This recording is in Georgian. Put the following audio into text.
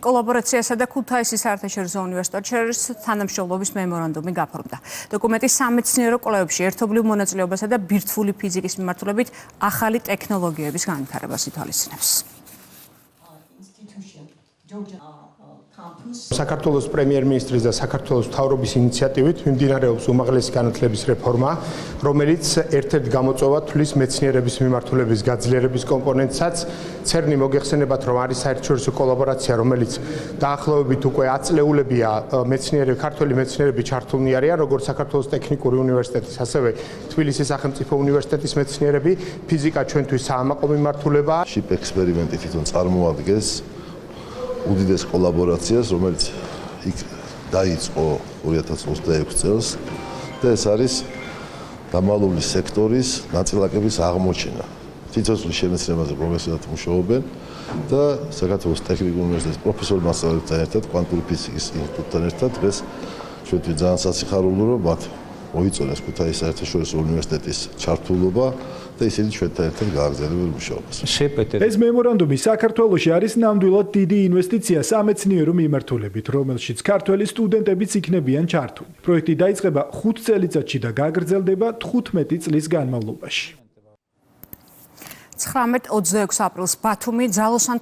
კოლაბორაციასა და ქუთაისის საერთაშორისო უნივერსიტეტის შორის თანამშრომლობის მემორანდუმი გაფორმდა. დოკუმენტი სამეცნიერო კვლევებში ერთობლივ მონაწილეობასა და ბირთვული ფიზიკის მიმართულებით ახალი ტექნოლოგიების განვითარებას ითვალისწინებს. საქართველოს პრემიერ-მინისტრის და საქართველოს მთავრობის ინიციატივით მიმდინარეობს უმაღლესი განათლების რეფორმა, რომელიც ერთ-ერთ გამოწვევა თვლის მეცნიერების მიმართულების გაძლიერების კომპონენტსაც. CERN-ი მოგეხსენებათ, რომ არის საერთაშორისო კოლაბორაცია, რომელიც დაახლოებით უკვე 10 წლეულებია ქართველი მეცნიერები ჩართულნი არიან, როგორც საქართველოს ტექნიკური უნივერსიტეტის, ასევე თბილისის სახელმწიფო უნივერსიტეტის მეცნიერები. ფიზიკა ჩვენთვის საამაყო მიმართულებაა. SHIP ექსპერიმენტი თვითონ წარმოადგენს უდიდეს კოლაბორაციას, რომელიც იქ დაიწყო 2026 წელს და ეს არის დამალული სექტორის ნაწილაკების აღმოჩენა. ციცოცხლის შემეცნებაზე პროფესორად მუშაობენ და საქართველოს ტექნიკური უნივერსიტეტის პროფესორ-მასწავლებელთან ერთად, კვანტური ფიზიკის ინსტიტუტთან ერთად დღეს ჩვენთვის ძალიან სასიხარულო, რომ მათ მოიწონეს ქუთაისის საერთაშორისო უნივერსიტეტის ჩართულობა და ისინი ჩვენთან ერთად გააგრძელებენ მუშაობას. ეს მემორანდუმი საქართველოში არის ნამდვილად დიდი ინვესტიცია სამეცნიერო მიმართულებით, რომელშიც ქართველი სტუდენტებიც იქნებიან ჩართული. პროექტი დაიწყება 5 წელიწადში და გაგრძელდება 15 წლის განმავლობაში. 19-26 აპრილს ბათუმი ძალოსანთა